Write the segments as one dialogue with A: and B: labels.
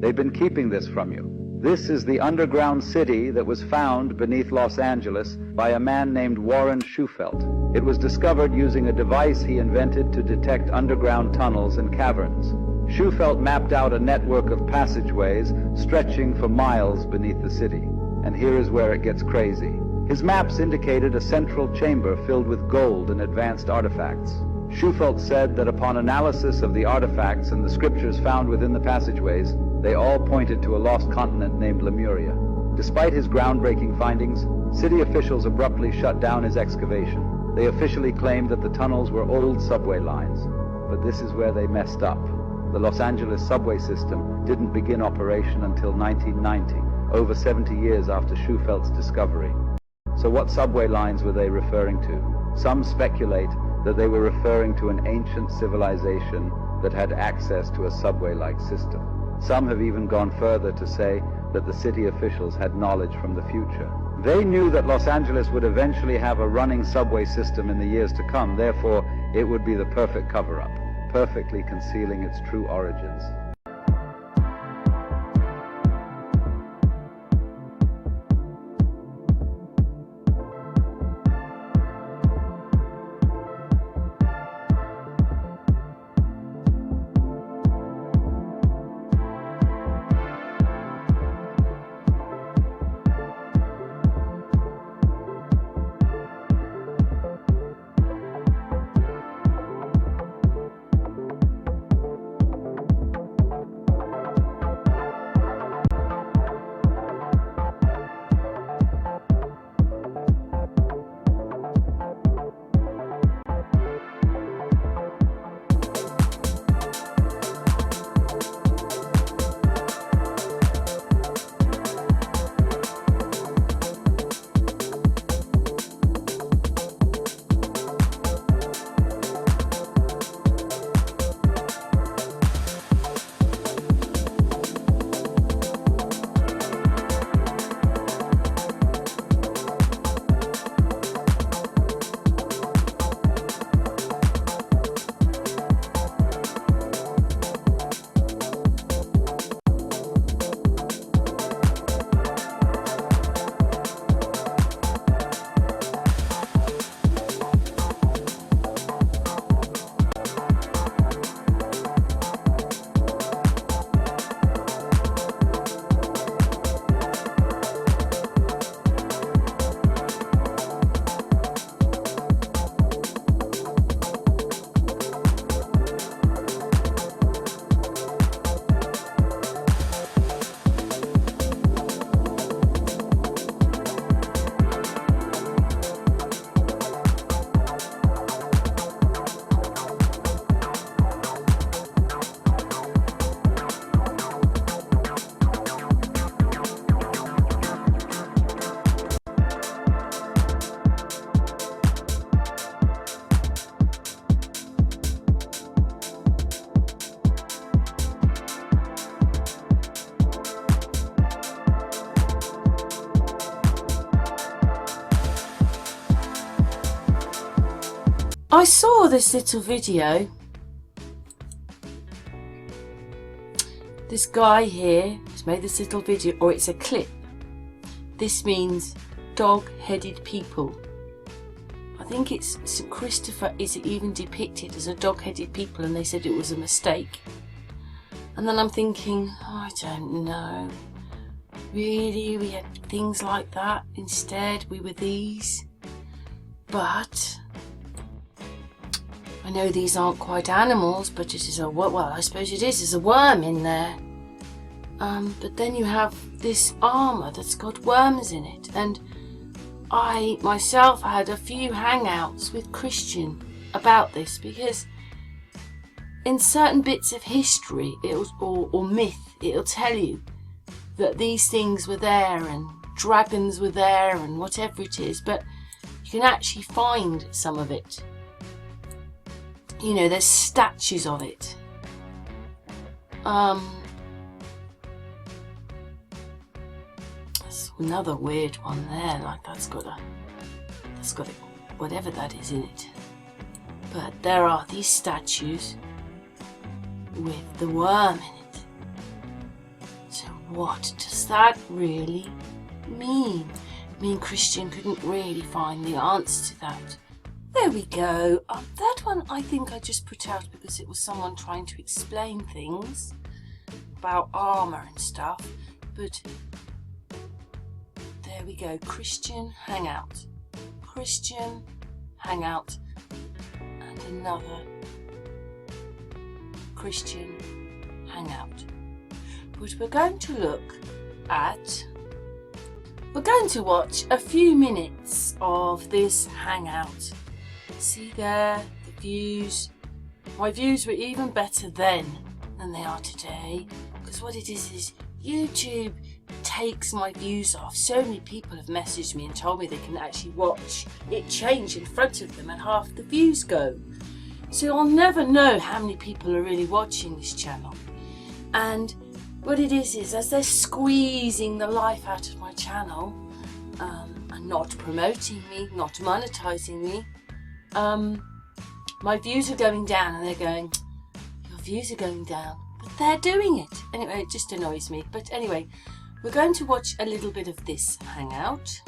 A: They've been keeping this from you. This is the underground city that was found beneath Los Angeles by a man named Warren Shufelt. It was discovered using a device he invented to detect underground tunnels and caverns. Shufelt mapped out a network of passageways stretching for miles beneath the city. And here is where it gets crazy. His maps indicated a central chamber filled with gold and advanced artifacts. Shufelt said that upon analysis of the artifacts and the scriptures found within the passageways, they all pointed to a lost continent named Lemuria. Despite his groundbreaking findings, city officials abruptly shut down his excavation. They officially claimed that the tunnels were old subway lines. But this is where they messed up. The Los Angeles subway system didn't begin operation until 1990, over 70 years after Schufelt's discovery. So what subway lines were they referring to? Some speculate that they were referring to an ancient civilization that had access to a subway-like system. Some have even gone further to say that the city officials had knowledge from the future. They knew that Los Angeles would eventually have a running subway system in the years to come, therefore it would be the perfect cover-up, perfectly concealing its true origins.
B: I saw this little video. This guy here has made this little video, or it's a clip. This means dog-headed people. I think it's St. Christopher is even depicted as a dog-headed people, and they said it was a mistake. And then I'm thinking, oh, I don't know. Really, we had things like that. Instead, we were these. But I know these aren't quite animals, but it is a, well, I suppose it is. There's a worm in there. But then you have this armour that's got worms in it. And I myself had a few hangouts with Christian about this, because in certain bits of history or myth, it'll tell you that these things were there and dragons were there and whatever it is, but you can actually find some of it. You know, there's statues of it. That's another weird one there, like that's got a whatever that is in it. But there are these statues with the worm in it. what does that really mean? Me and Christian couldn't really find the answer to that. There we go. That one I think I just put out because it was someone trying to explain things about armour and stuff. But there we go. Christian hangout. Christian hangout. And another Christian hangout. But we're going to watch a few minutes of this hangout. See there, the views. My views were even better then than they are today, because what it is YouTube takes my views off. So many people have messaged me and told me they can actually watch it change in front of them and half the views go. So I'll never know how many people are really watching this channel. And what it is as they're squeezing the life out of my channel, and not promoting me, not monetizing me, my views are going down, and they're going, your views are going down, but they're doing it. Anyway, it just annoys me. But anyway, we're going to watch a little bit of this hangout.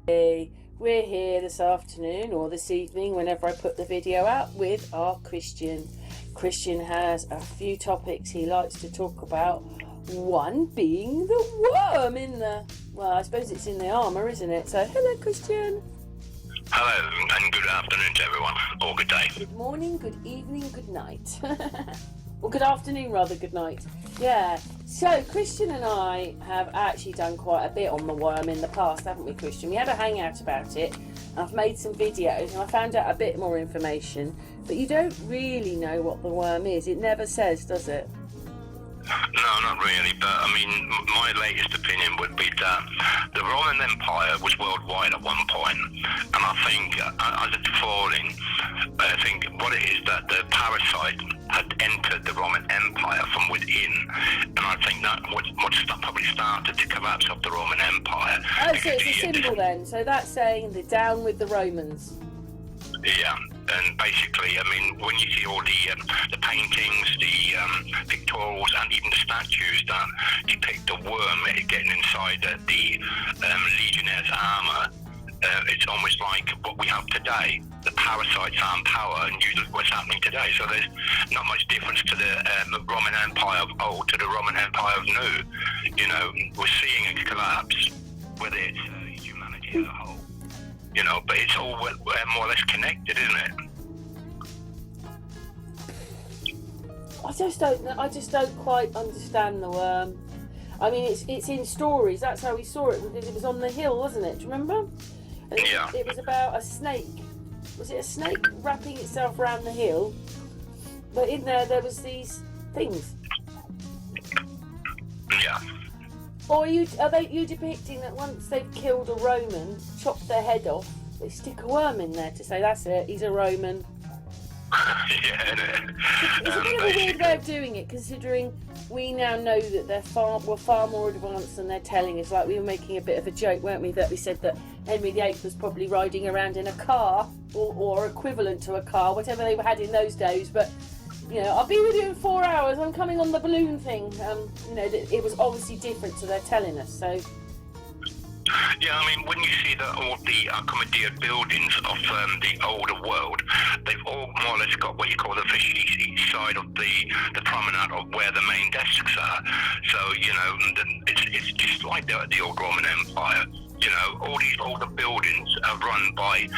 B: Hey, we're here this afternoon or this evening, whenever I put the video out, with our Christian. Christian has a few topics he likes to talk about. One being the worm in the, well, I suppose it's in the armour, isn't it? So, hello, Christian.
C: Hello, and good afternoon to everyone, or good day.
B: Good morning, good evening, good night. Or good afternoon, rather, good night. Yeah, so Christian and I have actually done quite a bit on the worm in the past, haven't we, Christian? We had a hangout about it. I've made some videos and I found out a bit more information, but you don't really know what the worm is. It never says, does it?
C: No, not really, but I mean, my latest opinion would be that the Roman Empire was worldwide at one point, and I think as it's falling, I think what it is that the parasite had entered the Roman Empire from within, and I think that what probably started the collapse of the Roman Empire.
B: Oh, so it's a symbol then, so that's saying the down with the Romans.
C: Yeah, and basically, I mean, when you see all the paintings, the pictorials, and even the statues that depict the worm getting inside the legionnaires' armour, it's almost like what we have today. The parasites are in power, and what's happening today. So there's not much difference to the Roman Empire of old to the Roman Empire of new. You know, we're seeing a collapse, whether it's humanity as a whole. You know, but it's all more or less connected, isn't it?
B: I just don't quite understand the worm. I mean, it's in stories. That's how we saw it, because it was on the hill, wasn't it? Do you remember? And
C: Yeah.
B: It was about a snake. Was it a snake wrapping itself around the hill? But in there was these things.
C: Yeah.
B: Or are you depicting that once they've killed a Roman, chopped their head off, they stick a worm in there to say, that's it, he's a Roman?
C: Yeah.
B: It's a bit of a weird way of doing it, considering we now know that we're far more advanced than they're telling us. Like, we were making a bit of a joke, weren't we, that we said that Henry VIII was probably riding around in a car, or equivalent to a car, whatever they had in those days. But, you know, I'll be with you in 4 hours, I'm coming on the balloon thing. You know, it was obviously different to they're telling us, so...
C: Yeah, I mean, when you see all the accommodated buildings of the older world, they've all more or less got what you call the fishies each side of the promenade of where the main desks are. So, you know, it's just like the old Roman Empire. You know, all these older buildings are run by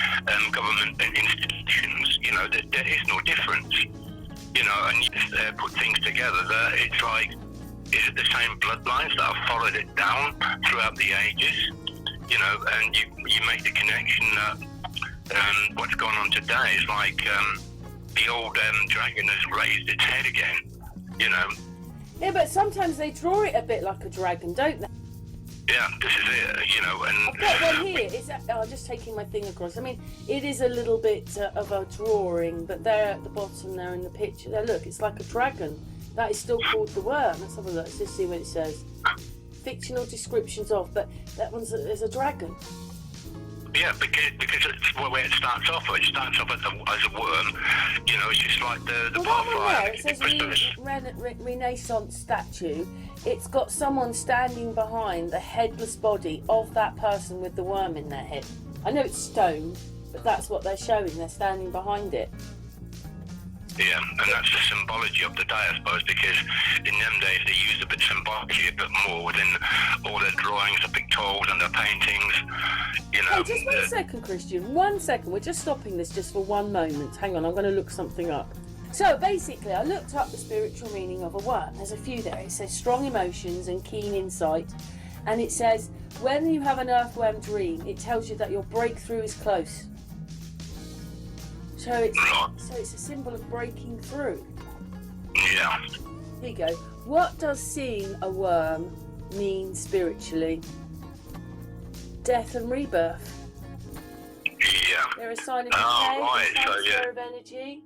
C: government institutions. You know, there is no difference. You know, and you just put things together that it's like, is it the same bloodlines that have followed it down throughout the ages? You know, and you make the connection that what's going on today is like the old dragon has raised its head again, you know.
B: Yeah, but sometimes they draw it a bit like a dragon, don't they?
C: Yeah, this is it, you know, and...
B: I've got one here. Just taking my thing across. I mean, it is a little bit of a drawing, but there at the bottom there in the picture, there, look, it's like a dragon. That is still called the worm. Let's have a look. Let's just see what it says. Fictional descriptions of, but that one's there's a dragon.
C: Yeah, because it's where it starts off. It starts off as a worm. You know, it's just like the
B: Well, that one there, it says Renaissance statue. It's got someone standing behind the headless body of that person with the worm in their head. I know it's stone, but that's what they're showing. They're standing behind it.
C: Yeah, and that's the symbology of the day, I suppose, because in them days they used a bit symbology, a bit more within all their drawings, the pictorials and their paintings, you know.
B: Hey, just 1 second, Christian. 1 second. We're just stopping this just for 1 moment. Hang on, I'm going to look something up. So basically, I looked up the spiritual meaning of a worm. There's a few there. It says strong emotions and keen insight. And it says, when you have an earthworm dream, it tells you that your breakthrough is close. So it's a symbol of breaking through.
C: Yeah.
B: Here you go. What does seeing a worm mean spiritually? Death and rebirth.
C: Yeah.
B: They're a sign of decay,
C: right,
B: a transfer of energy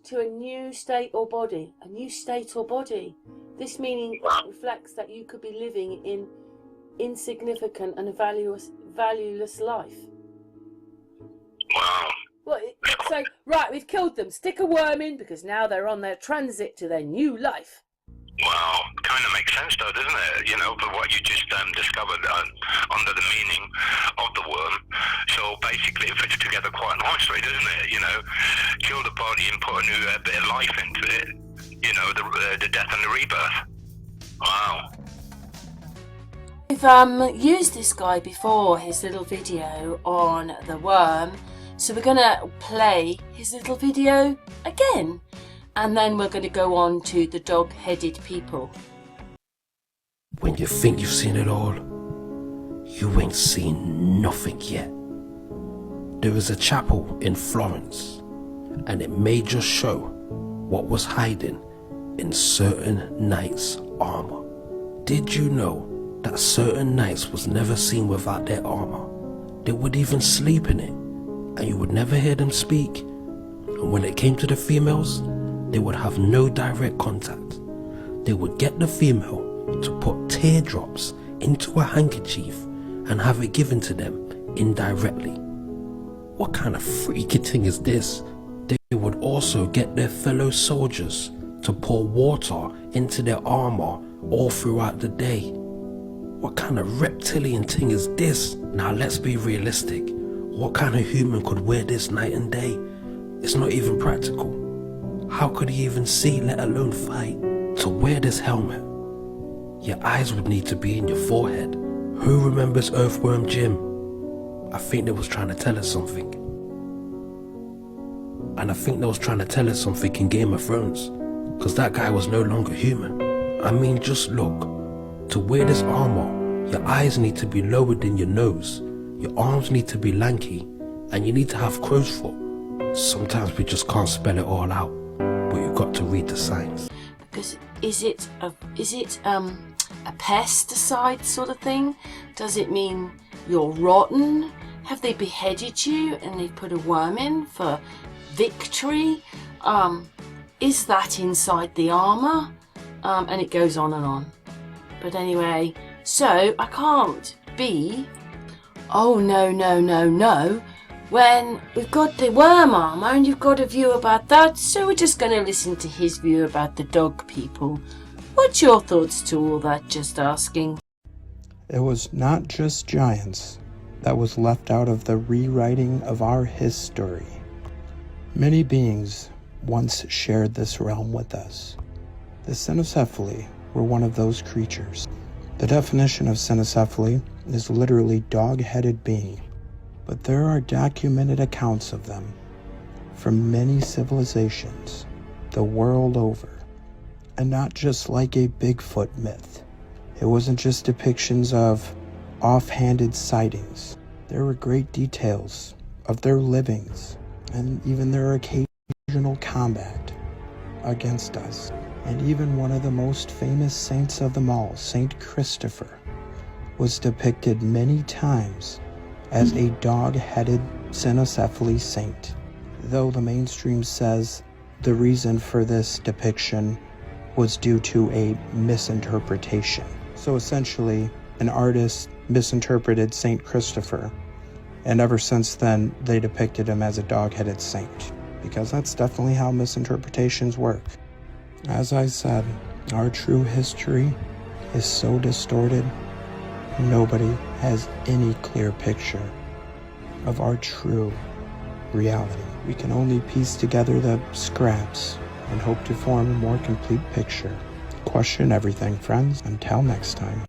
B: to a new state or body. A new state or body. This meaning reflects that you could be living in insignificant and valueless life.
C: Wow.
B: Well, so, right, we've killed them. Stick a worm in because now they're on their transit to their new life.
C: Wow, kind of makes sense though, doesn't it? You know, for what you just discovered under the meaning of the worm. So basically it fits together quite nicely, doesn't it? You know, kill the body and put a new bit of life into it. You know, the death and the rebirth. Wow.
B: We've used this guy before, his little video on the worm. So we're going to play his little video again. And then we're going to go on to the dog-headed people.
D: When you think you've seen it all, you ain't seen nothing yet. There is a chapel in Florence, and it may just show what was hiding in certain knights' armor. Did you know that certain knights was never seen without their armor? They would even sleep in it, and you would never hear them speak. And when it came to the females, they would have no direct contact. They would get the female to put teardrops into a handkerchief and have it given to them indirectly. What kind of freaky thing is this? They would also get their fellow soldiers to pour water into their armor all throughout the day. What kind of reptilian thing is this? Now let's be realistic. What kind of human could wear this night and day? It's not even practical. How could he even see, let alone fight? To wear this helmet, your eyes would need to be in your forehead. Who remembers Earthworm Jim? I think they was trying to tell us something. And I think they was trying to tell us something in Game of Thrones, because that guy was no longer human. I mean, just look. To wear this armor, your eyes need to be lower than your nose, your arms need to be lanky, and you need to have crow's foot. Sometimes we just can't spell it all out, but you've got to read the signs.
B: Because is it a pesticide sort of thing? Does it mean you're rotten? Have they beheaded you and they put a worm in for victory? Is that inside the armor? And it goes on and on. But anyway, so I can't be, oh no, when we've got the worm armor and you've got a view about that, so we're just going to listen to his view about the dog people. What's your thoughts to all that, just asking?
E: It was not just giants that was left out of the rewriting of our history. Many beings once shared this realm with us. The cynocephaly were one of those creatures. The definition of cynocephaly is literally dog-headed being, but there are documented accounts of them from many civilizations the world over, and not just like a Bigfoot myth. It wasn't just depictions of offhanded sightings. There were great details of their livings and even their occasional combat against us. And even one of the most famous saints of them all, Saint Christopher, was depicted many times as a dog-headed cynocephaly saint, though the mainstream says the reason for this depiction was due to a misinterpretation. So essentially, an artist misinterpreted Saint Christopher And ever since then, they depicted him as a dog-headed saint, because that's definitely how misinterpretations work. As I said, our true history is so distorted, nobody has any clear picture of our true reality. We can only piece together the scraps and hope to form a more complete picture. Question everything, friends. Until next time.